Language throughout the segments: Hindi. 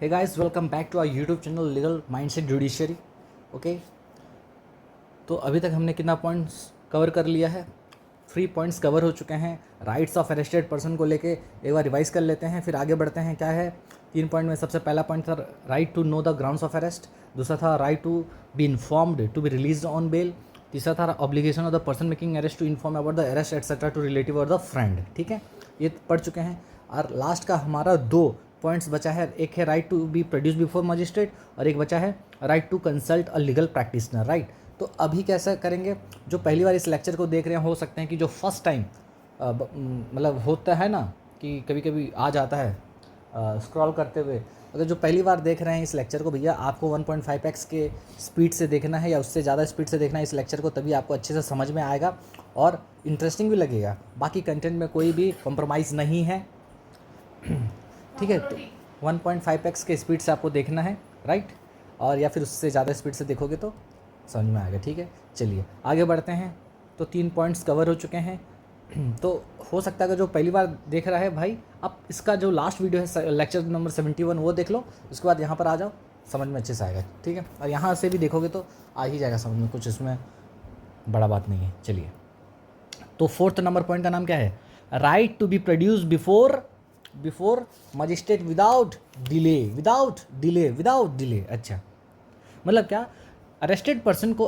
Hey guys, welcome back to our YouTube channel legal mindset judiciary. Okay, तो अभी तक हमने कितना पॉइंट्स कवर कर लिया है? 3 पॉइंट्स कवर हो चुके हैं। राइट्स ऑफ अरेस्टेड पर्सन को लेके एक बार रिवाइज कर लेते हैं, फिर आगे बढ़ते हैं। क्या है 3 पॉइंट में? सबसे पहला पॉइंट था right to know the grounds of arrest, दूसरा था right to be informed to be release on bail, तीसरा था obligation of the person making arrest to inform about the arrest etcetera to relative और द फ्रेंड। ठीक है, ये पढ़ चुके हैं। और लास्ट का हमारा 2 पॉइंट्स बचा है। एक है right to be produce before magistrate और एक बचा है right to consult a legal practitioner. Right, तो अभी कैसा करेंगे? जो पहली बार इस लेक्चर को देख रहे हैं, हो सकते हैं कि जो फर्स्ट टाइम मतलब होता है ना कि कभी कभी आ जाता है स्क्रॉल करते हुए, अगर जो पहली बार देख रहे हैं इस लेक्चर को, भैया आपको 1.5x के स्पीड से देखना है या उससे ज़्यादा स्पीड से देखना है इस लेक्चर को, तभी आपको अच्छे से समझ में आएगा और इंटरेस्टिंग भी लगेगा। बाकी कंटेंट में कोई भी कॉम्प्रोमाइज़ नहीं है। ठीक है, तो 1.5x के स्पीड से आपको देखना है, राइट, और या फिर उससे ज़्यादा स्पीड से देखोगे तो समझ में आएगा। ठीक है, चलिए आगे बढ़ते हैं। तो 3 पॉइंट्स कवर हो चुके हैं। तो हो सकता है कि जो पहली बार देख रहा है भाई, अब इसका जो लास्ट वीडियो है लेक्चर नंबर 71 वो देख लो, उसके बाद यहाँ पर आ जाओ, समझ में अच्छे से आएगा। ठीक है, और यहाँ से भी देखोगे तो आ ही जाएगा समझ में, कुछ इसमें बड़ा बात नहीं है। चलिए, तो 4th नंबर पॉइंट का नाम क्या है? Right to be produce before magistrate without delay. अच्छा, मतलब क्या? अरेस्टेड पर्सन को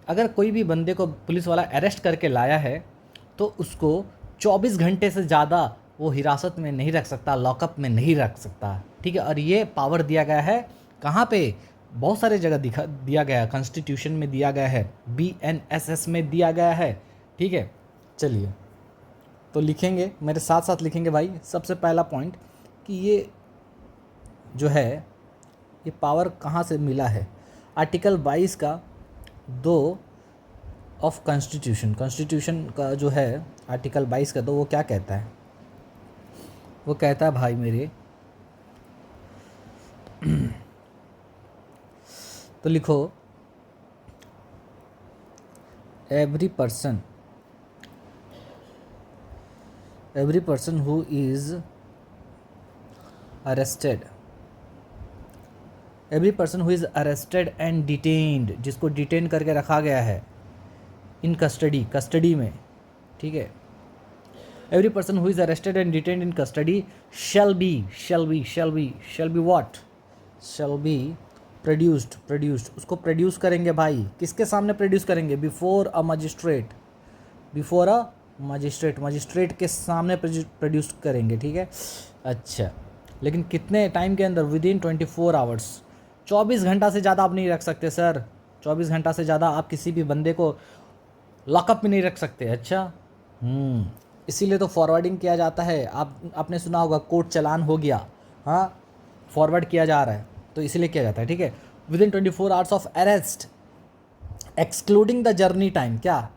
अगर कोई भी बंदे को पुलिस वाला अरेस्ट करके लाया है तो उसको 24 घंटे से ज़्यादा वो हिरासत में नहीं रख सकता, लॉकअप में नहीं रख सकता। ठीक है, और ये पावर दिया गया है कहाँ पे? बहुत सारे जगह दिया गया है। कॉन्स्टिट्यूशन में दिया गया है, BNSS में दिया गया है। ठीक है, चलिए तो लिखेंगे, मेरे साथ साथ लिखेंगे भाई। सबसे पहला पॉइंट कि ये जो है ये पावर कहाँ से मिला है? आर्टिकल 22 का 2 ऑफ कॉन्स्टिट्यूशन का जो है आर्टिकल 22 का 2, वो क्या कहता है? वो कहता है भाई मेरे तो लिखो, every person who is arrested and detained, जिसको डिटेन करके रखा गया है इन कस्टडी में। ठीक है, every person who is arrested and detained in custody shall be produced। उसको प्रोड्यूस करेंगे भाई, किसके सामने प्रोड्यूस करेंगे? बिफोर अ मजिस्ट्रेट के सामने प्रोड्यूस करेंगे। ठीक है, अच्छा, लेकिन कितने टाइम के अंदर? Within 24 hours. 24 घंटा से ज़्यादा आप नहीं रख सकते सर। 24 घंटा से ज़्यादा आप किसी भी बंदे को लॉकअप में नहीं रख सकते। अच्छा, इसीलिए तो फॉरवर्डिंग किया जाता है। आपने सुना होगा कोर्ट चालान हो गया, हाँ, फॉरवर्ड किया जा रहा है, तो इसीलिए किया जाता है। ठीक है, within 24 hours of arrest excluding the journey time. क्या?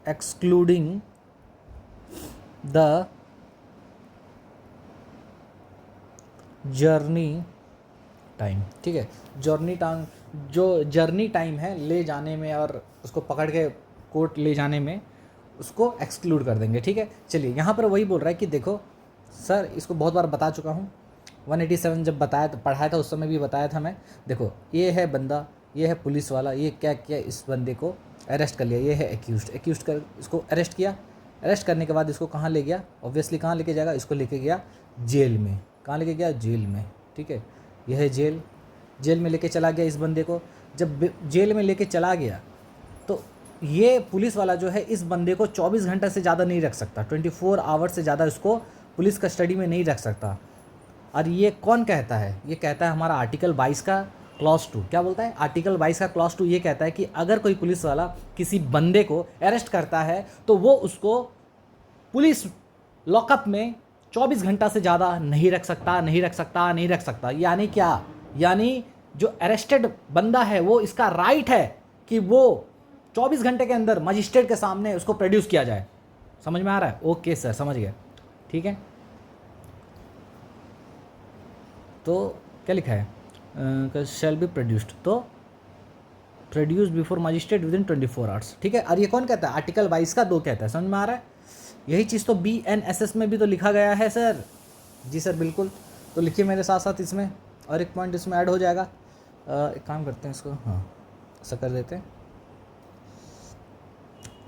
Excluding the journey time. ठीक है, जो जर्नी टाइम है ले जाने में और उसको पकड़ के कोर्ट ले जाने में, उसको एक्सक्लूड कर देंगे। ठीक है, चलिए यहाँ पर वही बोल रहा है कि देखो सर, इसको बहुत बार बता चुका हूँ, 187 जब पढ़ाया था उस समय भी बताया था मैं। देखो, ये है बंदा, ये है पुलिस वाला, ये क्या किया? इस बंदे को अरेस्ट कर लिया, ये है एक्यूज्ड कर इसको अरेस्ट किया। अरेस्ट करने के बाद इसको कहाँ ले गया? ऑब्वियसली कहाँ लेके जाएगा? इसको लेके गया जेल में। कहाँ लेके गया? जेल में। ठीक है, यह है जेल में लेके चला गया इस बंदे को। जब जेल में लेके चला गया तो ये पुलिस वाला जो है इस बंदे को 24 घंटा से ज़्यादा नहीं रख सकता, 24 आवर्स से ज़्यादा इसको पुलिस कस्टडी में नहीं रख सकता। और ये कौन कहता है? ये कहता है हमारा आर्टिकल 22 का क्लॉज 2। क्या बोलता है? आर्टिकल 22 का क्लॉज 2 ये कहता है कि अगर कोई पुलिस वाला किसी बंदे को अरेस्ट करता है तो वो उसको पुलिस लॉकअप में 24 घंटा से ज़्यादा नहीं रख सकता। यानी क्या? यानी जो अरेस्टेड बंदा है वो, इसका राइट है कि वो 24 घंटे के अंदर मजिस्ट्रेट के सामने उसको प्रोड्यूस किया जाए। समझ में आ रहा है? ओके सर, समझ गया। ठीक है, तो क्या लिखा है? शैल बी प्रोड्यूस्ड, तो produce before magistrate within 24 hours. ठीक है, और ये कौन कहता है? आर्टिकल 22 का 2 कहता है। समझ में आ रहा है? यही चीज़ तो BNSS में भी तो लिखा गया है सर। जी सर, बिल्कुल। तो लिखिए मेरे साथ साथ इसमें, और एक पॉइंट इसमें ऐड हो जाएगा। एक काम करते हैं इसको, हाँ ऐसा कर देते हैं,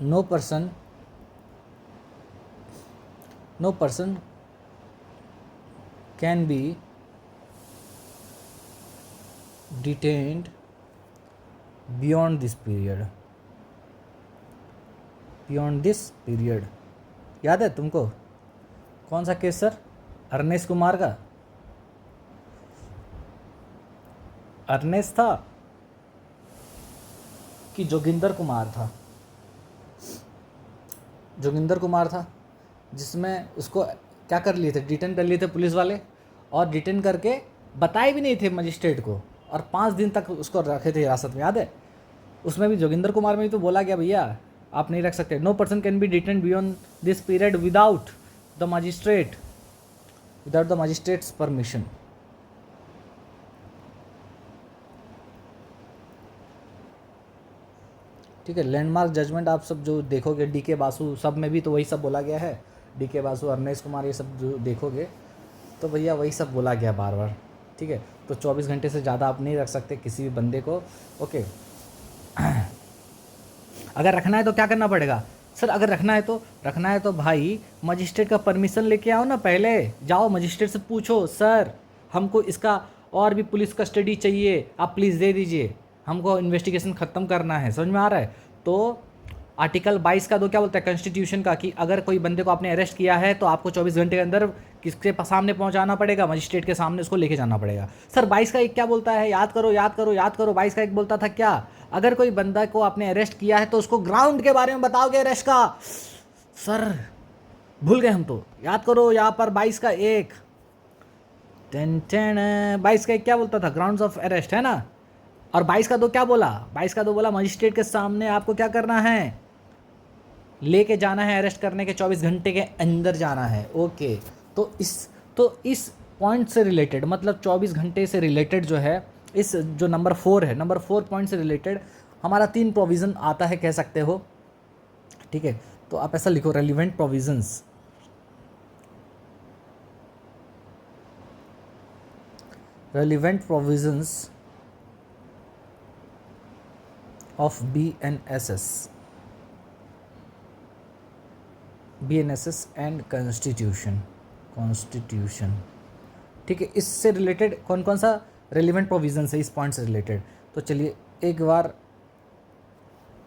no person can be detained beyond this period. याद है तुमको कौन सा केस सर? अर्नेस्ट कुमार का, अर्नेस्ट था कि जोगिंदर कुमार था? जोगिंदर कुमार था, जिसमें उसको क्या कर लिए थे, डिटेन कर लिए थे पुलिस वाले, और डिटेन करके बताए भी नहीं थे मजिस्ट्रेट को, और 5 दिन तक उसको रखे थे हिरासत में। याद है? उसमें भी जोगिंदर कुमार में भी तो बोला गया भैया आप नहीं रख सकते। No person can be detain beyond this period without the magistrate's permission. ठीक है, लैंडमार्क जजमेंट आप सब जो देखोगे, DK बासु सब में भी तो वही सब बोला गया है। DK बासु, अर्नेस्ट कुमार, ये सब जो देखोगे तो भैया वही सब बोला गया बार बार। ठीक है, तो 24 घंटे से ज़्यादा आप नहीं रख सकते किसी भी बंदे को। ओके, अगर रखना है तो क्या करना पड़ेगा सर? अगर रखना है तो भाई मजिस्ट्रेट का परमिशन लेके आओ ना। पहले जाओ मजिस्ट्रेट से पूछो, सर हमको इसका और भी पुलिस कस्टडी चाहिए, आप प्लीज़ दे दीजिए, हमको इन्वेस्टिगेशन ख़त्म करना है। समझ में आ रहा है? तो आर्टिकल 22 का 2 क्या बोलता है कॉन्स्टिट्यूशन का, कि अगर कोई बंदे को आपने अरेस्ट किया है तो आपको 24 घंटे के अंदर किसके सामने पहुंचाना पड़ेगा? मजिस्ट्रेट के सामने उसको लेके जाना पड़ेगा। सर 22 का 1 क्या बोलता है? याद करो 22 का 1 बोलता था क्या? अगर कोई बंदा को आपने अरेस्ट किया है तो उसको ग्राउंड के बारे में बताओगे अरेस्ट का। सर भूल गए हम तो, याद करो यहाँ पर 22 का 1 22 का 1 क्या बोलता था? ग्राउंड्स ऑफ अरेस्ट, है ना? और 22 का 2 क्या बोला? 22 का 2 बोला मजिस्ट्रेट के सामने आपको क्या करना है? लेके जाना है, अरेस्ट करने के 24 घंटे के अंदर जाना है। ओके, तो इस पॉइंट से रिलेटेड, मतलब 24 घंटे से रिलेटेड जो है, इस जो नंबर 4 है, नंबर 4 पॉइंट से रिलेटेड हमारा 3 प्रोविज़न आता है, कह सकते हो। ठीक है, तो आप ऐसा लिखो, relevant provisions of BNSS and constitution. ठीक है, इससे रिलेटेड कौन कौन सा रेलिवेंट प्रोविजंस है इस पॉइंट से रिलेटेड? तो चलिए एक बार,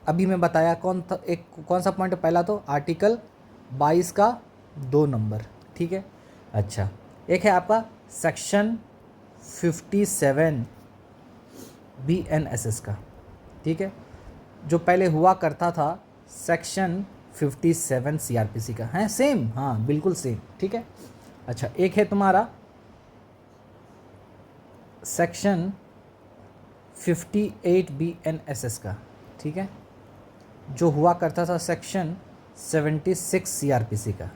अभी मैं बताया कौन सा पॉइंट? पहला तो आर्टिकल 22 का 2 नंबर। ठीक है, अच्छा, एक है आपका सेक्शन 57 BNSS का। ठीक है, जो पहले हुआ करता था सेक्शन 57 CRPC का है, सेम, हाँ बिल्कुल सेम। ठीक है, अच्छा, एक है तुम्हारा सेक्शन 58 BNSS का। ठीक है, जो हुआ करता था सेक्शन 76 CRPC का।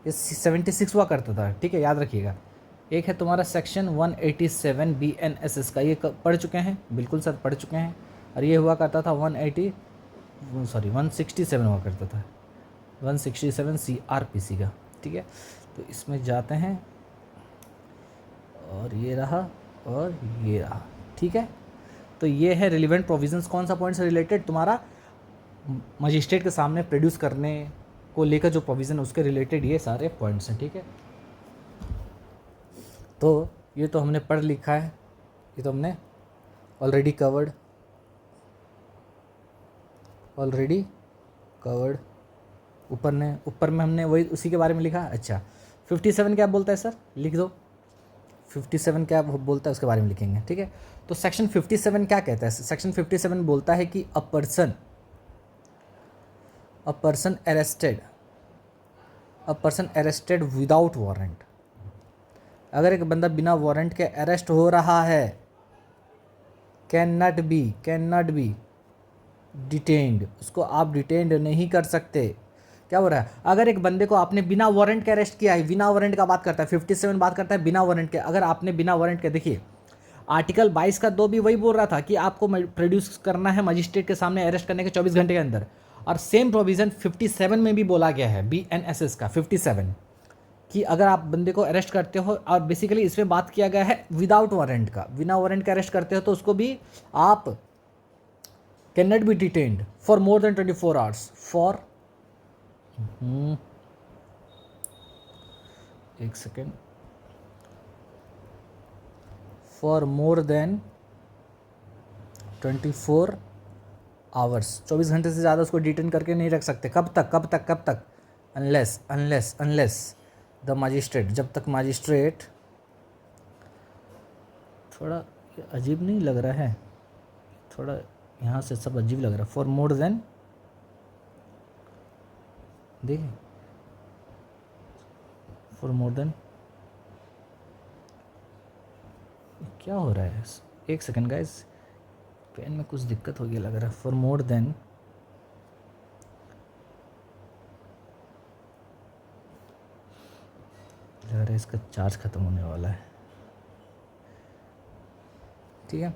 ये 76 हुआ करता था। ठीक है, याद रखिएगा। एक है तुम्हारा सेक्शन 187 BNSS का, ये पढ़ चुके हैं, बिल्कुल सर पढ़ चुके हैं। और ये हुआ करता था 167 हुआ करता था, 167 CRPC का। ठीक है, तो इसमें जाते हैं, और ये रहा और ये रहा। ठीक है, तो ये है रिलेवेंट प्रोविजंस। कौन सा पॉइंट से रिलेटेड? तुम्हारा मजिस्ट्रेट के सामने प्रोड्यूस करने को लेकर जो प्रोविज़न है उसके रिलेटेड ये सारे पॉइंट्स हैं। ठीक है, तो ये तो हमने पढ़ लिखा है, ये तो हमने ऑलरेडी कवर्ड। ऊपर में हमने वही उसी के बारे में लिखा। अच्छा, 57 क्या बोलता है सर? लिख दो, 57 क्या बोलता है उसके बारे में लिखेंगे। ठीक है, तो सेक्शन 57 क्या कहता है? सेक्शन 57 बोलता है कि a person arrested without warrant. अगर एक बंदा बिना वारंट के अरेस्ट हो रहा है, कैन नॉट बी डिटेन्ड, उसको आप डिटेन्ड नहीं कर सकते। क्या हो रहा है? अगर एक बंदे को आपने बिना वारंट के अरेस्ट किया है, बिना वारंट का बात करता है, 57 बात करता है बिना वारंट के। अगर आपने बिना वारंट के, देखिए आर्टिकल 22 का 2 भी वही बोल रहा था कि आपको प्रोड्यूस करना है मजिस्ट्रेट के सामने अरेस्ट करने के 24 घंटे के अंदर, और सेम प्रोविज़न 57 में भी बोला गया है, BNSS का 57। कि अगर आप बंदे को अरेस्ट करते हो, और बेसिकली इसमें बात किया गया है विदाउट वारंट का, बिना वारंट के अरेस्ट करते हो तो उसको भी आप can not be detained for more than 24 hours for एक second, for more than 24 hours, 24 घंटे से ज़्यादा उसको डिटेन करके नहीं रख सकते। कब तक, कब तक, कब तक? अनलेस द मजिस्ट्रेट, जब तक मजिस्ट्रेट, थोड़ा अजीब नहीं लग रहा है, थोड़ा यहाँ से सब अजीब लग रहा है। फॉर मोर देन, देखिए, फॉर मोर देन, क्या हो रहा है? एक सेकेंड गाइस, पेन में कुछ दिक्कत हो गई लग रहा है। फॉर मोर देन, लग रहा है इसका चार्ज खत्म होने वाला है। ठीक है,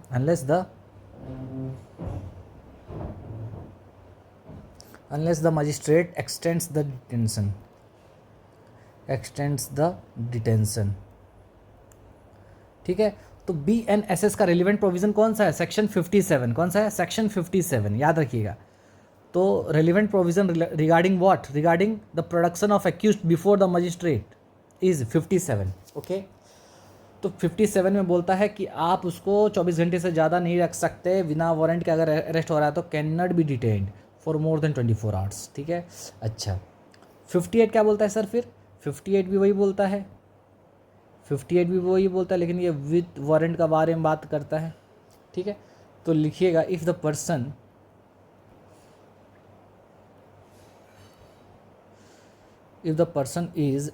unless the magistrate x tends the detention. ठीक है, तो BNSS का रिलेवेंट प्रोविजन कौन सा है? सेक्शन 57। कौन सा है? सेक्शन 57, याद रखिएगा। तो relevant provision regarding what? Regarding the production of accused before the magistrate is 57। Okay, तो 57 में बोलता है कि आप उसको 24 घंटे से ज़्यादा नहीं रख सकते बिना वारंट के। अगर अरेस्ट हो रहा है तो can not be detained for more than 24 hours. ठीक है, अच्छा 58 क्या बोलता है सर? फिर 58 भी वही बोलता है, 58 भी वही बोलता है, लेकिन ये विद वारंट का बारे में बात करता है। ठीक है, तो लिखिएगा, if the person is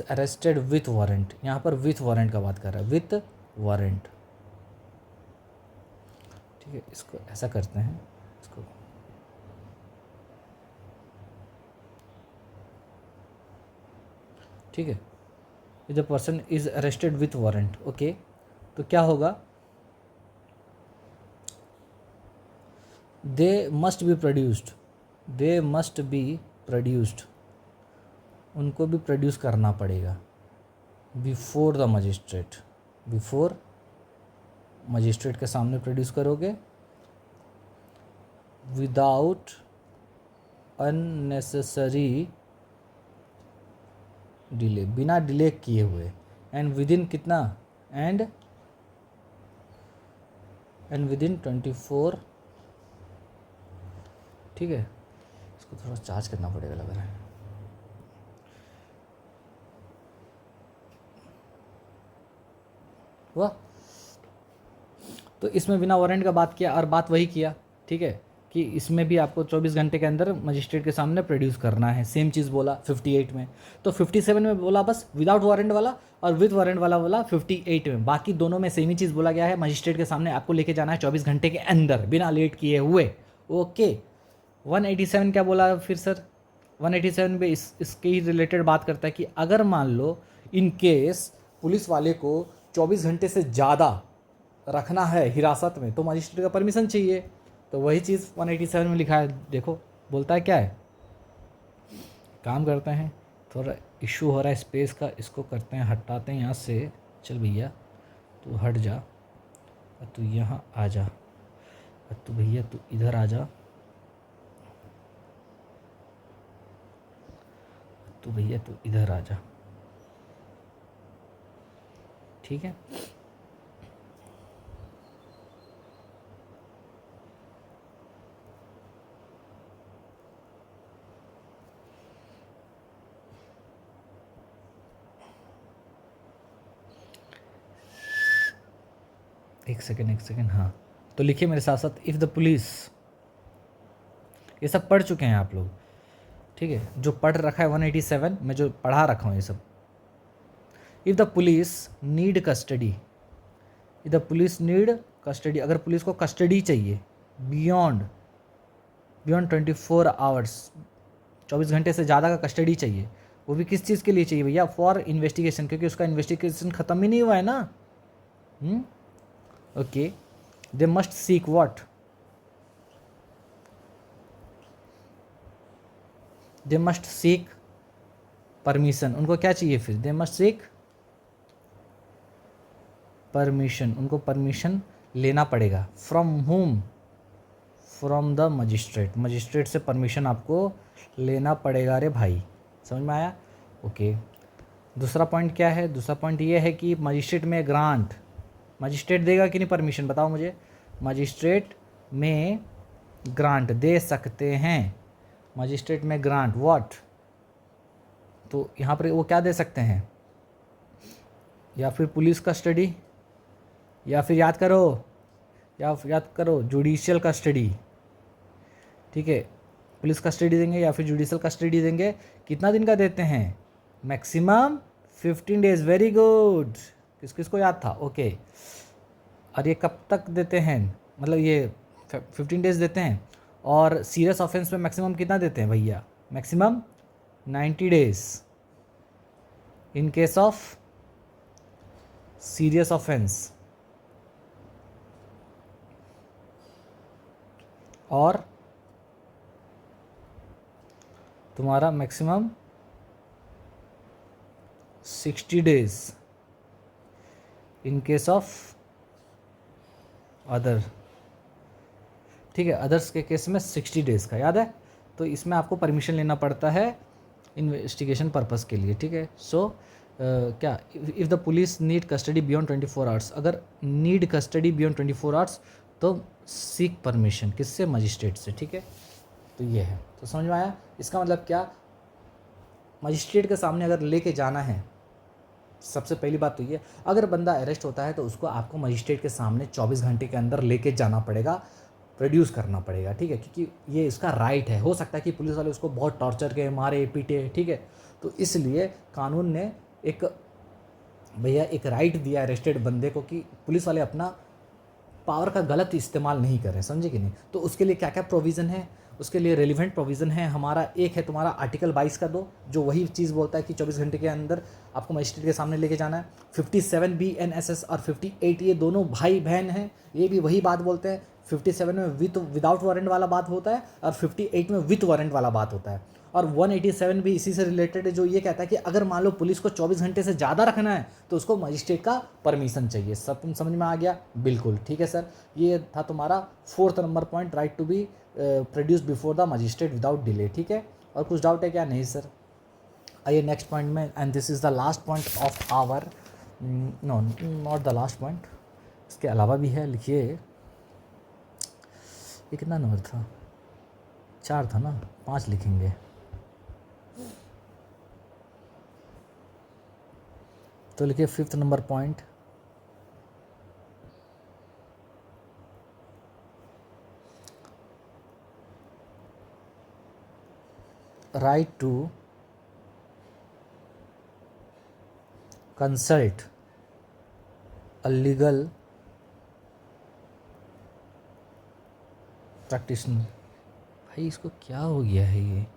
arrested with warrant, यहाँ पर विथ वारंट का बात कर रहा है, विथ वारंट। ठीक है, इसको ऐसा करते हैं, इसको ठीक है, the person is arrested with warrant. Okay, तो क्या होगा? दे मस्ट बी प्रोड्यूस्ड, उनको भी प्रोड्यूस करना पड़ेगा बिफोर द मजिस्ट्रेट के सामने प्रोड्यूस करोगे, विदाउट अननेसेसरी डिले, बिना डिले किए हुए, एंड विद इन कितना? And with in 24। ठीक है, इसको थोड़ा चार्ज करना पड़ेगा लग रहा है। हुआ? तो इसमें बिना वारंट का बात किया, और बात वही किया। ठीक है, कि इसमें भी आपको 24 घंटे के अंदर मजिस्ट्रेट के सामने प्रोड्यूस करना है। सेम चीज़ बोला 58 में। तो 57 में बोला बस विदाउट वारंट वाला, और विद वारंट वाला बोला 58 में। बाकी दोनों में सेम ही चीज़ बोला गया है, मजिस्ट्रेट के सामने आपको लेके जाना है 24 घंटे के अंदर बिना लेट किए हुए। ओके, 187 क्या बोला फिर सर? 187 पे इसके ही रिलेटेड बात करता है कि अगर मान लो इन केस पुलिस वाले को 24 घंटे से ज़्यादा रखना है हिरासत में, तो मजिस्ट्रेट का परमिशन चाहिए। तो वही चीज़ 187 में लिखा है। देखो बोलता है क्या है, काम करते हैं, थोड़ा इशू हो रहा है स्पेस का, इसको करते हैं, हटाते हैं यहाँ से। चल भैया तू हट जा, और तू यहाँ आ जा, और तू भैया तू इधर आ जा, तू भैया तू इधर आ जा। ठीक है, एक सेकेंड, हाँ। तो लिखिए मेरे साथ साथ, इफ़ द पुलिस, ये सब पढ़ चुके हैं आप लोग, ठीक है, जो पढ़ रखा है 187 में जो पढ़ा रखा हूँ ये सब। If the police need custody, अगर पुलिस को कस्टडी चाहिए बियॉन्ड 24 आवर्स, 24 घंटे से ज़्यादा का कस्टडी चाहिए, वो भी किस चीज़ के लिए चाहिए भैया? फॉर इन्वेस्टिगेशन, क्योंकि उसका इन्वेस्टिगेशन ख़त्म ही नहीं हुआ है ना। Okay, they must seek what? They must seek permission, उनको क्या चाहिए फिर, दे मस्ट सीक परमिशन, उनको परमिशन लेना पड़ेगा। फ्रॉम हुम, फ्रॉम द मजिस्ट्रेट, मजिस्ट्रेट से परमिशन आपको लेना पड़ेगा रे भाई, समझ में आया? ओके। दूसरा पॉइंट क्या है? दूसरा पॉइंट ये है कि मजिस्ट्रेट में ग्रांट, मजिस्ट्रेट देगा कि नहीं परमिशन, बताओ मुझे। मजिस्ट्रेट में ग्रांट दे सकते हैं, मजिस्ट्रेट में ग्रांट व्हाट, तो यहाँ पर वो क्या दे सकते हैं, या फिर पुलिस कस्टडी, या फिर याद करो जुडिशियल कस्टडी, ठीक है। पुलिस कस्टडी देंगे या फिर जुडिशियल कस्टडी देंगे। कितना दिन का देते हैं? Maximum 15 days. वेरी गुड, किस किस को याद था? ओके। और ये कब तक देते हैं, मतलब ये 15 डेज देते हैं। और सीरियस ऑफेंस में मैक्सिमम कितना देते हैं भैया? Maximum 90 days in case of serious offence, और तुम्हारा maximum 60 days in case of other, ठीक है। अदर्स के केस में 60 डेज़ का, याद है? तो इसमें आपको परमिशन लेना पड़ता है इन्वेस्टिगेशन पर्पस के लिए, ठीक है। सो क्या, if the police need custody beyond 24 hours, अगर नीड कस्टडी बियॉन्ड 24 आवर्स तो सीक परमिशन, किससे? मजिस्ट्रेट से, ठीक है। तो ये है, तो समझ में आया? इसका मतलब क्या, मजिस्ट्रेट के सामने अगर लेके जाना है, सबसे पहली बात तो ये, अगर बंदा अरेस्ट होता है तो उसको आपको मजिस्ट्रेट के सामने 24 घंटे के अंदर लेके जाना पड़ेगा, प्रोड्यूस करना पड़ेगा, ठीक है, क्योंकि ये इसका राइट है। हो सकता है कि पुलिस वाले उसको बहुत टॉर्चर के मारे पीटे, ठीक है। तो इसलिए कानून ने एक एक राइट दिया अरेस्टेड बंदे को कि पुलिस वाले अपना पावर का गलत इस्तेमाल नहीं करें, समझे कि नहीं? तो उसके लिए क्या क्या प्रोविज़न है, उसके लिए रेलिवेंट प्रोविज़न है हमारा। एक है तुम्हारा आर्टिकल 22 का 2, जो वही चीज़ बोलता है कि 24 घंटे के अंदर आपको मजिस्ट्रेट के सामने लेके जाना है। 57 BNSS और 58 ये दोनों भाई बहन हैं, ये भी वही बात बोलते हैं। 57 में विदाउट वारंट वाला बात होता है और 58 में विथ वारंट वाला बात होता है। और 187 भी इसी से रिलेटेड है, जो ये कहता है कि अगर मान लो पुलिस को 24 घंटे से ज़्यादा रखना है तो उसको मजिस्ट्रेट का परमिशन चाहिए। सब तुम समझ में आ गया? बिल्कुल ठीक है सर। ये था तुम्हारा 4th number point, right to be produce before the magistrate without delay, ठीक है। और कुछ डाउट है क्या? नहीं सर। आइए नेक्स्ट पॉइंट में, and this is the last point of our, no not the last point, इसके अलावा भी है। लिखिए, ये कितना नंबर था? 4 था ना, 5 लिखेंगे। तो लिखिए 5th number point, right to consult a legal practitioner. भाई इसको क्या हो गया है? ये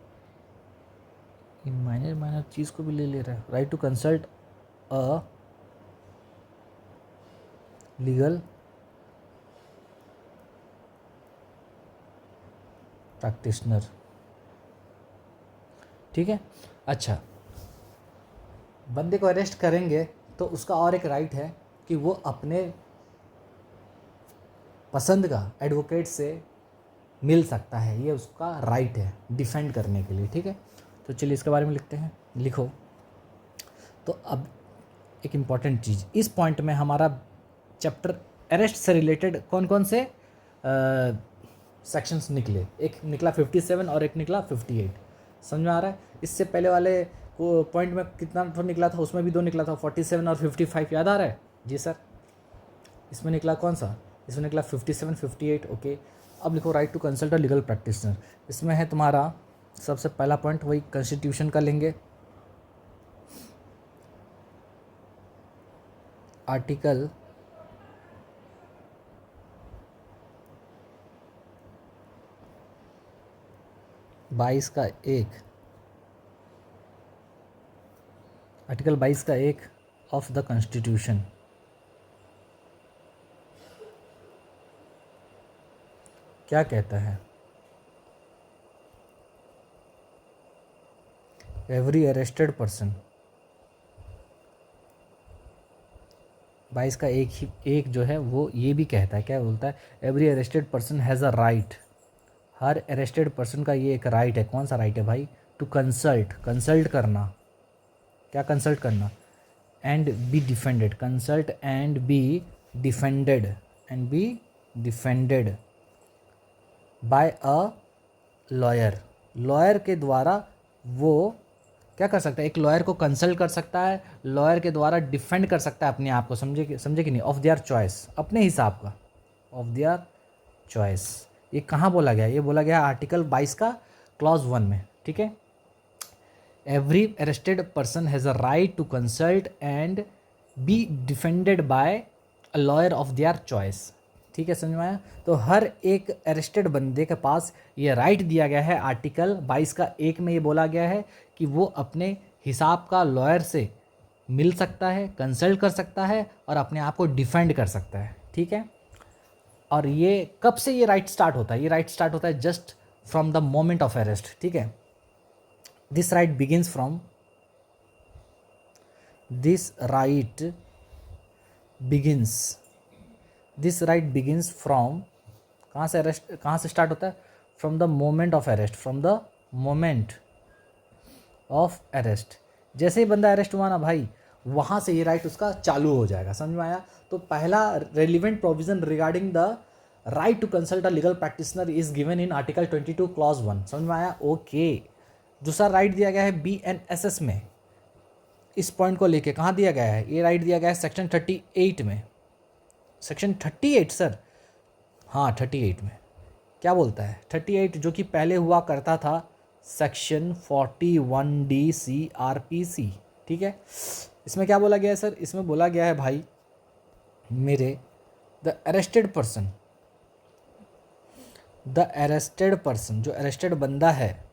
माइनर माइनर चीज़ को भी ले रहा है। Right to consult a legal practitioner, ठीक है। अच्छा, बंदे को अरेस्ट करेंगे तो उसका और एक राइट है कि वो अपने पसंद का एडवोकेट से मिल सकता है, ये उसका राइट है डिफेंड करने के लिए, ठीक है। तो चलिए इसके बारे में लिखते हैं, लिखो। तो अब एक इम्पॉर्टेंट चीज़, इस पॉइंट में हमारा चैप्टर अरेस्ट से रिलेटेड कौन कौन से सेक्शंस निकले, एक निकला 57 और एक निकला 58, समझ में आ रहा है? इससे पहले वाले को पॉइंट में कितना तो निकला था, उसमें भी 2 निकला था, 47 और 55, याद आ रहा है? जी सर। इसमें निकला कौन सा? इसमें निकला 57 58, ओके। अब लिखो right to consult a legal practitioner. इसमें है तुम्हारा सबसे पहला पॉइंट, वही कॉन्स्टिट्यूशन का लेंगे, आर्टिकल 22 का 1, आर्टिकल 22 का 1 ऑफ द कॉन्स्टिट्यूशन क्या कहता है? एवरी अरेस्टेड पर्सन, 22 का एक जो है वो ये भी कहता है, क्या बोलता है, every arrested person has a right, her arrested person का ये एक राइट है। कौन सा राइट है भाई? टू कंसल्ट, कंसल्ट करना, क्या कंसल्ट करना, and be defended, consult and be defended, and be defended by a lawyer, lawyer के द्वारा वो क्या कर सकता है, एक लॉयर को कंसल्ट कर सकता है, लॉयर के द्वारा डिफेंड कर सकता है अपने आप को, समझे कि नहीं, ऑफ देयर चॉइस, अपने हिसाब का, ऑफ देयर चॉइस। ये कहाँ बोला गया? ये बोला गया आर्टिकल 22 का क्लॉज 1 में, ठीक है। Every arrested person has a right to consult and be defended by a lawyer of their choice, ठीक है, समझ में आया? तो हर एक अरेस्टेड बंदे के पास ये राइट दिया गया है, आर्टिकल 22 का 1 में ये बोला गया है कि वो अपने हिसाब का लॉयर से मिल सकता है, कंसल्ट कर सकता है और अपने आप को डिफेंड कर सकता है, ठीक है। और ये कब से ये राइट स्टार्ट होता है? ये राइट स्टार्ट होता है just from the moment of arrest, ठीक है। This right begins from, this right begins, this right begins from, कहाँ से अरेस्ट, कहाँ से स्टार्ट होता है? From the moment of arrest, from the moment of arrest. जैसे ही बंदा अरेस्ट हुआ ना भाई, वहाँ से ये राइट उसका चालू हो जाएगा, समझ में आया? तो पहला relevant provision regarding the right to consult a legal practitioner is given in article 22 clause 1, समझ में आया? ओके। दूसरा राइट दिया गया है BNSS में, इस पॉइंट को लेके कहाँ दिया गया है? ये राइट दिया गया है सेक्शन 38 में, सेक्शन 38 सर, हाँ 38 में। क्या बोलता है 38? जो कि पहले हुआ करता था सेक्शन 41D CRPC, ठीक है। इसमें क्या बोला गया है सर? इसमें बोला गया है भाई मेरे, the arrested person, the arrested person, जो अरेस्टेड बंदा है,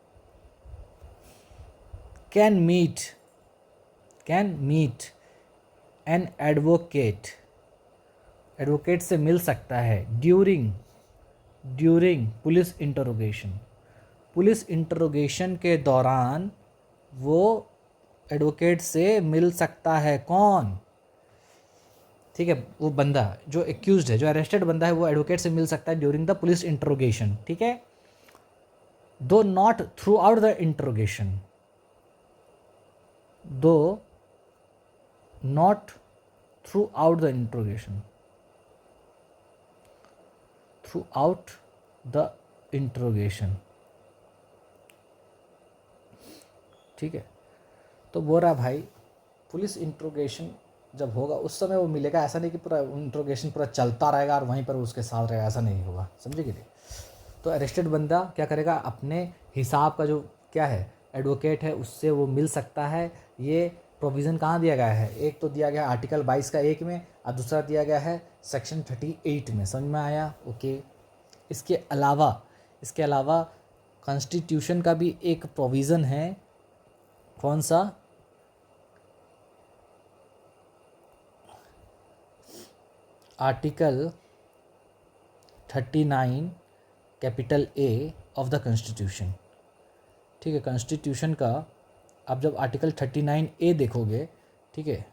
can meet an advocate, advocate से मिल सकता है during police interrogation, police interrogation के दौरान वो एडवोकेट से मिल सकता है। कौन? ठीक है, वो बंदा जो एक्यूज्ड है, जो अरेस्टेड बंदा है, वो एडवोकेट से मिल सकता है ड्यूरिंग द पुलिस इंटरोगेशन, ठीक है। Do not throughout the interrogation, do not throughout the interrogation, throughout the interrogation, ठीक है। तो बोल रहा भाई पुलिस इंट्रोगेशन जब होगा उस समय वो मिलेगा, ऐसा नहीं कि पूरा इंट्रोगेशन पूरा चलता रहेगा और वहीं पर उसके साथ रहेगा, ऐसा नहीं होगा, समझे कि नहीं? तो अरेस्टेड बंदा क्या करेगा, अपने हिसाब का जो क्या है एडवोकेट है उससे वो मिल सकता है। ये प्रोविज़न कहाँ दिया गया है? एक तो दिया गया आर्टिकल 22 का 1 में और दूसरा दिया गया है सेक्शन 38 में, समझ में आया? ओके। इसके अलावा कॉन्स्टिट्यूशन का भी एक प्रोविज़न है, कौन सा? Article 39 capital A of the constitution, ठीक है। कॉन्स्टिट्यूशन का आप जब आर्टिकल 39A देखोगे, ठीक है,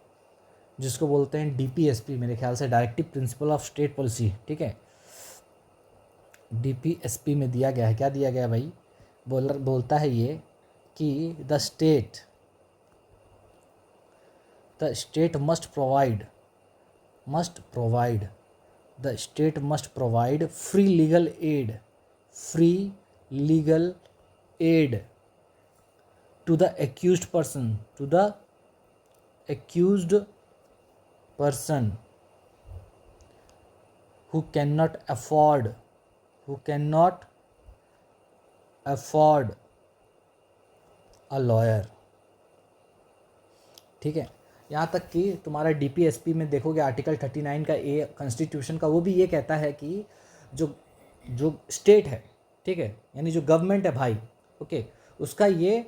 जिसको बोलते हैं DPSP, मेरे ख्याल से directive principle of state policy, ठीक है। DPSP में दिया गया है, क्या दिया गया भाई? बोलता है ये कि the state must provide free legal aid to the accused person who cannot afford a lawyer, ठीक है। यहाँ तक कि तुम्हारा DPSP में देखोगे आर्टिकल 39 का A कॉन्स्टिट्यूशन का, वो भी ये कहता है कि जो स्टेट है, ठीक है, यानी जो गवर्नमेंट है भाई, ओके, उसका ये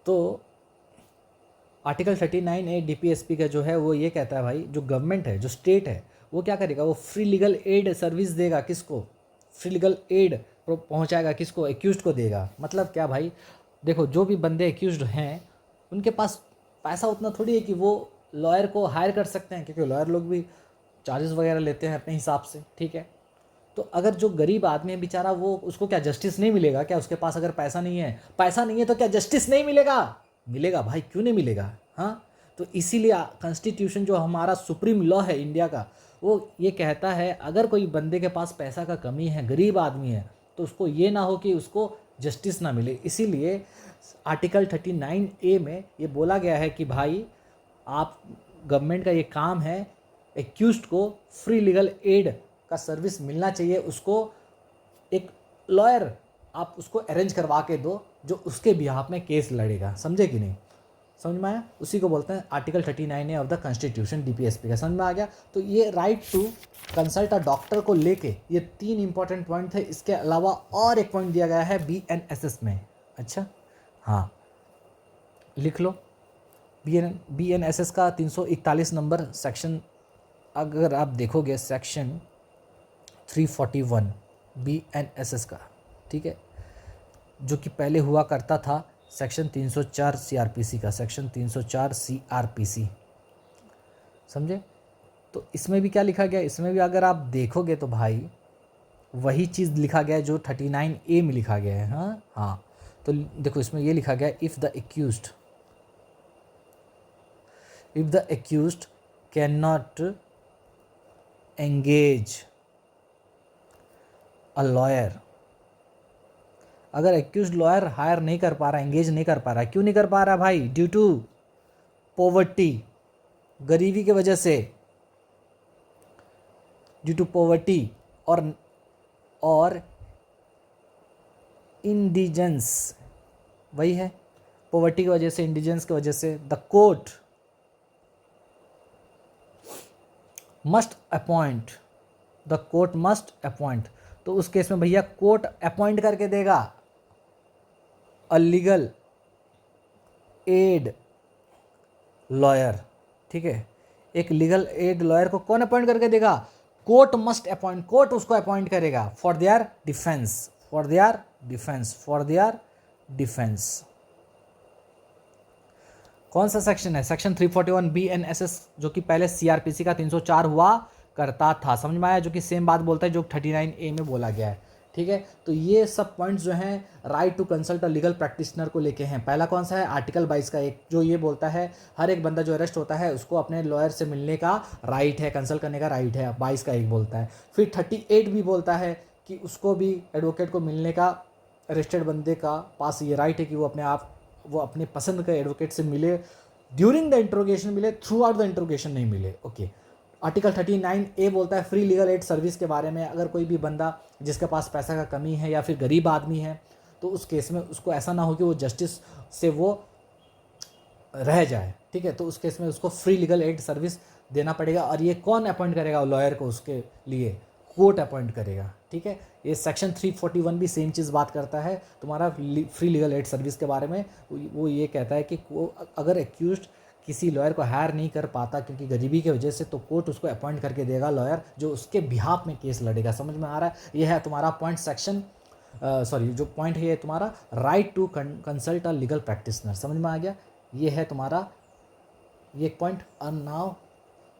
तो आर्टिकल 39A DPSP का जो है वो ये कहता है भाई, जो गवर्नमेंट है, जो स्टेट है, वो क्या करेगा, वो फ्री लीगल एड सर्विस देगा। किसको? फ्री लीगल एड पहुंचाएगा, किसको, एक्यूज्ड को देगा। मतलब क्या भाई, देखो जो भी बंदे एक्यूज्ड हैं उनके पास पैसा उतना थोड़ी है कि वो लॉयर को हायर कर सकते हैं, क्योंकि लॉयर लोग भी चार्जेस वगैरह लेते हैं अपने हिसाब से, ठीक है। तो अगर जो गरीब आदमी है बेचारा, वो उसको क्या जस्टिस नहीं मिलेगा क्या? उसके पास अगर पैसा नहीं है, तो क्या जस्टिस नहीं मिलेगा? मिलेगा भाई, क्यों नहीं मिलेगा? हाँ, तो इसीलिए कॉन्स्टिट्यूशन जो हमारा सुप्रीम लॉ है इंडिया का, वो ये कहता है अगर कोई बंदे के पास पैसा का कमी है, गरीब आदमी है, तो उसको ये ना हो कि उसको जस्टिस ना मिले। इसीलिए आर्टिकल 39A में ये बोला गया है कि भाई आप, गवर्नमेंट का ये काम है, एक्यूज्ड को फ्री लीगल एड का सर्विस मिलना चाहिए। उसको एक लॉयर आप उसको अरेंज करवा के दो जो उसके बिहाफ में केस लड़ेगा। समझे कि नहीं? समझ में आया? उसी को बोलते हैं article 39A of the constitution, DPSP का। समझ में आ गया? तो ये right to consult a doctor को लेके ये 3 इंपॉर्टेंट पॉइंट थे। इसके अलावा और एक पॉइंट दिया गया है BNSS में। अच्छा, हाँ, लिख लो। BNSS का 341 नंबर सेक्शन, अगर आप देखोगे सेक्शन 341 BNSS का, ठीक है, जो कि पहले हुआ करता था सेक्शन 304 CRPC का, सेक्शन 304 CRPC। समझे? तो इसमें भी क्या लिखा गया? इसमें भी अगर आप देखोगे तो भाई वही चीज़ लिखा गया है जो 39A में लिखा गया है। हाँ हाँ, तो देखो इसमें ये लिखा गया है, if the accused can not engage a lawyer, अगर एक्यूज्ड लॉयर हायर नहीं कर पा रहा, एंगेज नहीं कर पा रहा, क्यों नहीं कर पा रहा भाई? ड्यू टू पॉवर्टी, गरीबी की वजह से, ड्यू टू पॉवर्टी और इंडिजेंस, वही है, पॉवर्टी की वजह से, इंडिजेंस की वजह से, द कोर्ट मस्ट अपॉइंट, तो उस केस में भैया कोर्ट अपॉइंट करके देगा अ लीगल एड लॉयर। ठीक है, एक लीगल एड लॉयर को कौन अपॉइंट करके देगा? कोर्ट मस्ट अपॉइंट, कोर्ट उसको अपॉइंट करेगा फॉर देयर डिफेंस। कौन सा सेक्शन है? सेक्शन 341 BNSS, जो कि पहले CRPC का 304 हुआ करता था। समझ में आया? जो कि सेम बात बोलता है जो 39A में बोला गया है। ठीक है, तो ये सब पॉइंट्स जो हैं right to consult a legal practitioner को लेके हैं। पहला कौन सा है? आर्टिकल 22 का एक, जो ये बोलता है हर एक बंदा जो अरेस्ट होता है उसको अपने लॉयर से मिलने का राइट है, कंसल्ट करने का राइट है। 22 का एक बोलता है। फिर 38 भी बोलता है कि उसको भी एडवोकेट को मिलने का, अरेस्टेड बंदे का पास ये राइट है कि वो अपने पसंद के एडवोकेट से मिले, ड्यूरिंग द इंट्रोगेशन मिले, थ्रू आउट द इंट्रोगेशन नहीं मिले। ओके, आर्टिकल 39A बोलता है फ्री लीगल एड सर्विस के बारे में। अगर कोई भी बंदा जिसके पास पैसा का कमी है या फिर गरीब आदमी है, तो उस केस में उसको ऐसा ना हो कि वो जस्टिस से वो रह जाए। ठीक है, तो उस केस में उसको फ्री लीगल एड सर्विस देना पड़ेगा। और ये कौन अपॉइंट करेगा लॉयर को? उसके लिए कोर्ट अपॉइंट करेगा। ठीक है, ये सेक्शन 341 भी सेम चीज़ बात करता है तुम्हारा फ्री लीगल एड सर्विस के बारे में। वो ये कहता है कि अगर एक्यूज्ड किसी लॉयर को हायर नहीं कर पाता क्योंकि गरीबी की वजह से, तो कोर्ट उसको अपॉइंट करके देगा लॉयर जो उसके बिहाफ में केस लड़ेगा। समझ में आ रहा है? ये है तुम्हारा पॉइंट सेक्शन, जो पॉइंट है ये तुम्हारा right to consult a legal practitioner. समझ में आ गया? ये है तुम्हारा ये point. And now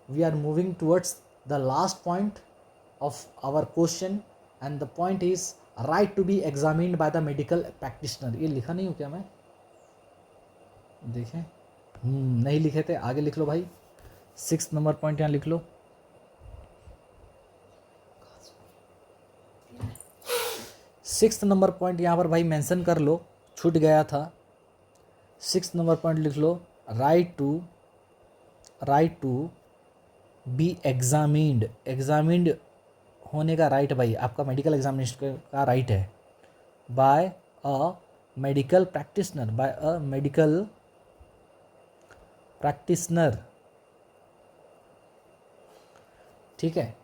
we are moving towards the last point of our question, and the point is right to be examined by the medical practitioner. ये लिखा नहीं हूँ क्या मैं? देखें, नहीं लिखे थे, आगे लिख लो भाई। 6 नंबर पॉइंट यहाँ लिख लो। 6 नंबर पॉइंट यहाँ पर भाई मेंशन कर लो, छूट गया था। 6 नंबर पॉइंट लिख लो, राइट टू बी एग्जामिन्ड होने का राइट भाई, आपका मेडिकल एग्जामिनेशन का राइट है बाय अ मेडिकल प्रैक्टिशनर। ठीक है,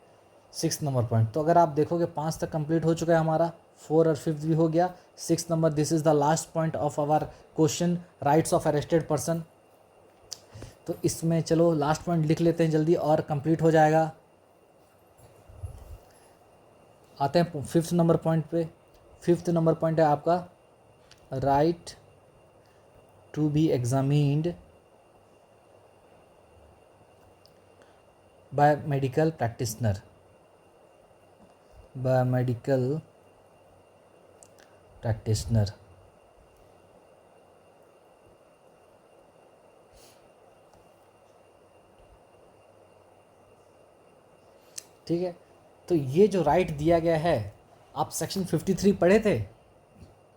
6 नंबर पॉइंट। तो अगर आप देखोगे 5 तक कंप्लीट हो चुका है हमारा, 4 और 5 भी हो गया। 6 number, this is the last point of our question, rights of arrested person. तो इसमें चलो लास्ट पॉइंट लिख लेते हैं जल्दी और कंप्लीट हो जाएगा। आते हैं 5th नंबर पॉइंट पे। 5th नंबर पॉइंट है आपका right to be examined by medical practitioner, by medical practitioner. ठीक है, तो ये जो राइट दिया गया है, आप सेक्शन 53 पढ़े थे?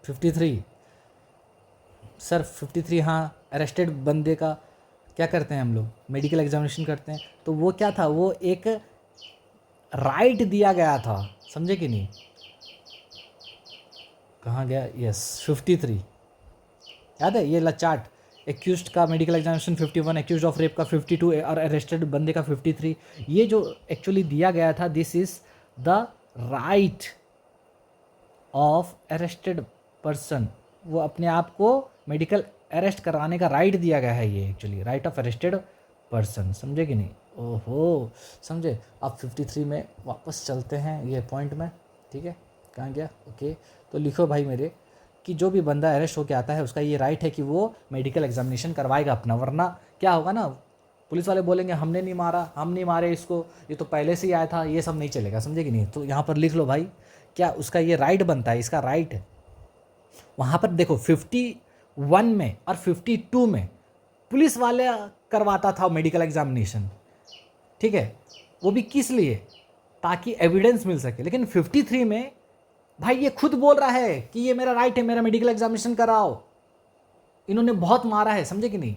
53 सर 53, हाँ, अरेस्टेड बंदे का क्या करते हैं हम लोग? मेडिकल एग्जामिनेशन करते हैं। तो वो क्या था? वो एक राइट दिया गया था, समझे कि नहीं? कहाँ गया? यस 53 याद है? ये चार्ट, एक्यूज्ड का medical examination 51, accused of rape का 52 और अरेस्टेड बंदे का 53। ये जो एक्चुअली दिया गया था, this is the right of arrested person. वो अपने आप को मेडिकल अरेस्ट कराने का राइट दिया गया है, ये actually right of arrested person, समझे कि नहीं? ओहो, समझे? आप 53 में वापस चलते हैं ये पॉइंट में, ठीक है? कहाँ गया? ओके, तो लिखो भाई मेरे कि जो भी बंदा अरेस्ट होकर आता है उसका ये राइट है कि वो मेडिकल एग्जामिनेशन करवाएगा अपना, वरना क्या होगा ना, पुलिस वाले बोलेंगे हमने नहीं मारा, हम नहीं मारे इसको, ये तो पहले से ही आया था, ये सब नहीं चलेगा, समझे कि नहीं? तो यहाँ पर लिख लो भाई, क्या उसका ये राइट बनता है, इसका राइट है। वहाँ पर देखो 51 में और 52 में पुलिस वाले करवाता था मेडिकल एग्जामिनेशन, ठीक है? वो भी किस लिए? ताकि एविडेंस मिल सके। लेकिन 53 में भाई ये खुद बोल रहा है कि ये मेरा राइट है, मेरा मेडिकल एग्जामिनेशन कराओ। इन्होंने बहुत मारा है, समझे कि नहीं?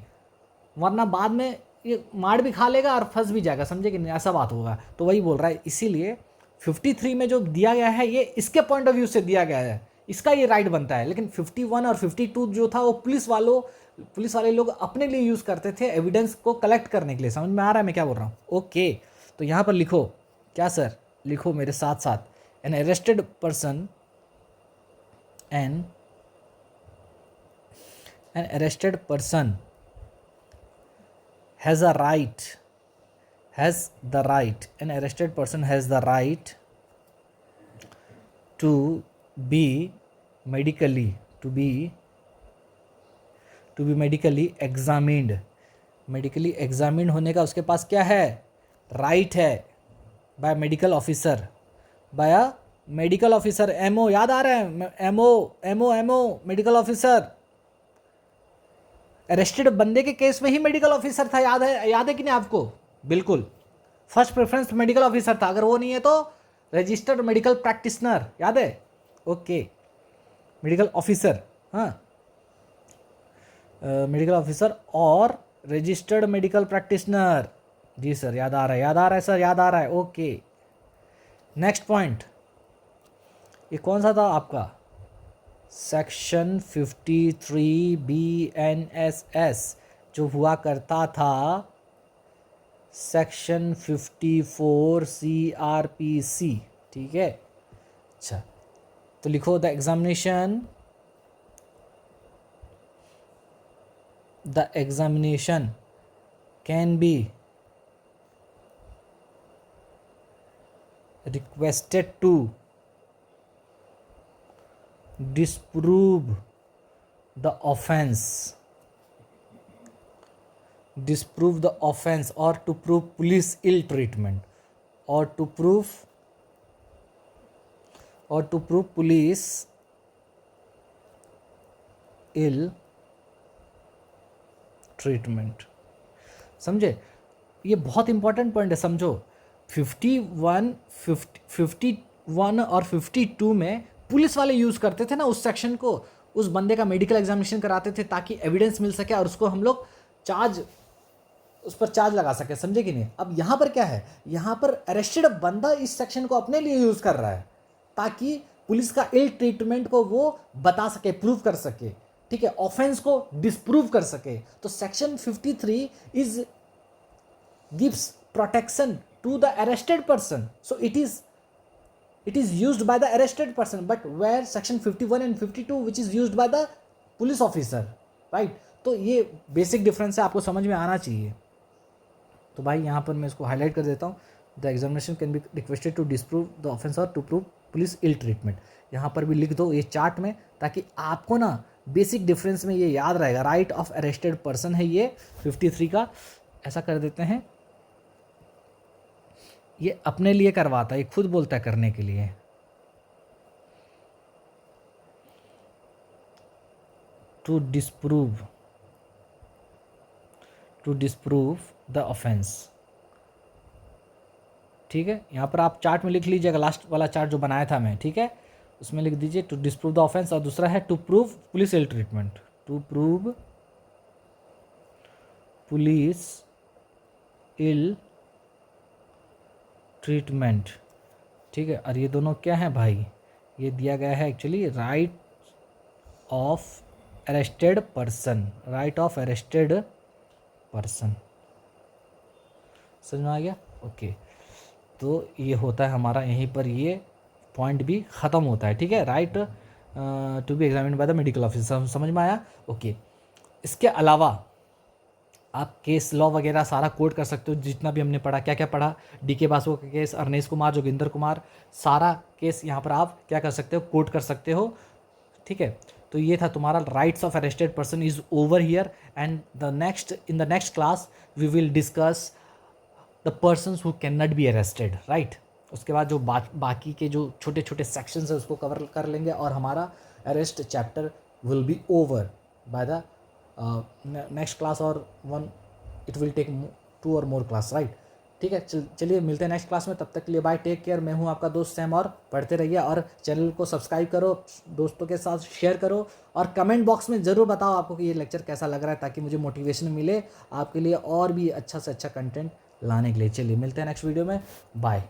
वरना बाद में ये मार भी खा लेगा और फंस भी जाएगा, समझे कि नहीं? ऐसा बात होगा। तो वही बोल रहा है, इसीलिए 53 में जो दिया गया है ये इसके पॉइंट ऑफ व्यू से दिया गया है, इसका ये राइट बनता है। लेकिन 51 और 52 जो था वो पुलिस वाले लोग अपने लिए यूज़ करते थे, एविडेंस को कलेक्ट करने के लिए। समझ में आ रहा है मैं क्या बोल रहा हूँ? ओके, तो यहाँ पर लिखो क्या सर? लिखो मेरे साथ साथ, an arrested person an arrested person has a right, an arrested person has the right to be medically examined। Medically examined होने का उसके पास क्या है? राइट है, by medical officer, medical officer, MO, याद आ रहा है? Ammo medical officer. अरेस्टेड बंदे के केस में ही मेडिकल ऑफिसर था, याद है कि नहीं आपको? बिल्कुल, फर्स्ट प्रेफरेंस मेडिकल ऑफिसर था। अगर वो नहीं है तो रजिस्टर्ड मेडिकल प्रैक्टिशनर, याद है? ओके, मेडिकल ऑफिसर, हाँ, मेडिकल ऑफिसर और रजिस्टर्ड मेडिकल प्रैक्टिशनर। जी सर, याद आ रहा है सर, याद आ रहा है। ओके, नेक्स्ट पॉइंट, ये कौन सा था आपका? सेक्शन 53 BNSS जो हुआ करता था सेक्शन 54 CRPC, ठीक है? अच्छा, तो लिखो the examination can B requested to disprove the offense or to prove police ill treatment or to prove police ill treatment। समझे? ये बहुत इंपॉर्टेंट पॉइंट है, समझो। 51 और 52 में पुलिस वाले यूज़ करते थे ना उस सेक्शन को, उस बंदे का मेडिकल एग्जामिनेशन कराते थे ताकि एविडेंस मिल सके और उसको हम लोग उस पर चार्ज लगा सके, समझे कि नहीं? अब यहाँ पर क्या है? यहाँ पर अरेस्टेड बंदा इस सेक्शन को अपने लिए यूज़ कर रहा है ताकि पुलिस का इल ट्रीटमेंट को वो बता सके, प्रूव कर सके, ठीक है? ऑफेंस को डिस्प्रूव कर सके। तो section 53 gives protection to the arrested person, so it is used by the arrested person, but where section 51 and 52 which is used by the police officer, right? तो ये बेसिक डिफरेंस है, आपको समझ में आना चाहिए। तो भाई यहाँ पर मैं इसको हाईलाइट कर देता हूँ। The examination can be requested to disprove the offence और to prove police ill treatment. यहाँ पर भी लिख दो ये चार्ट में, ताकि आपको ना बेसिक डिफरेंस में ये याद रहेगा। राइट ऑफ अरेस्टेड पर्सन है ये 53 का। ऐसा कर देते हैं, ये अपने लिए करवाता है, ये खुद बोलता है करने के लिए। To disprove the offence. ठीक है, यहाँ पर आप चार्ट में लिख लीजिएगा, लास्ट वाला चार्ट जो बनाया था मैं, ठीक है, उसमें लिख दीजिए टू डिस्प्रूव द ऑफेंस। और दूसरा है to prove police ill treatment, to prove police ill treatment. ठीक है, और ये दोनों क्या है भाई, ये दिया गया है actually right of arrested person, right of arrested person. समझ में आ गया? ओके, तो ये होता है हमारा, यहीं पर ये पॉइंट भी ख़त्म होता है। ठीक है, right to be examined by the medical officer. समझ में आया? ओके, इसके अलावा आप केस लॉ वगैरह सारा कोड कर सकते हो, जितना भी हमने पढ़ा। क्या क्या पढ़ा? डीके बासु का केस, अरनेश कुमार, जोगिंदर कुमार, सारा केस यहाँ पर आप क्या कर सकते हो, कोड कर सकते हो। ठीक है, तो ये था तुम्हारा rights of arrested person is over here. And in the next class we will discuss the persons who can not be arrested, right. उसके बाद जो बाकी के जो छोटे छोटे सेक्शंस है उसको कवर कर लेंगे, और हमारा arrest chapter will be over by the next class, और इट विल टेक 2 और मोर क्लास, राइट। ठीक है, चलिए मिलते हैं नेक्स्ट क्लास में। तब तक के लिए बाय, टेक केयर। मैं हूँ आपका दोस्त सैम, और पढ़ते रहिए, और चैनल को सब्सक्राइब करो, दोस्तों के साथ शेयर करो, और कमेंट बॉक्स में ज़रूर बताओ आपको कि ये लेक्चर कैसा लग रहा है, ताकि मुझे मोटिवेशन मिले आपके लिए और भी अच्छा से अच्छा कंटेंट लाने के लिए। चलिए मिलते हैं नेक्स्ट वीडियो में, बाय।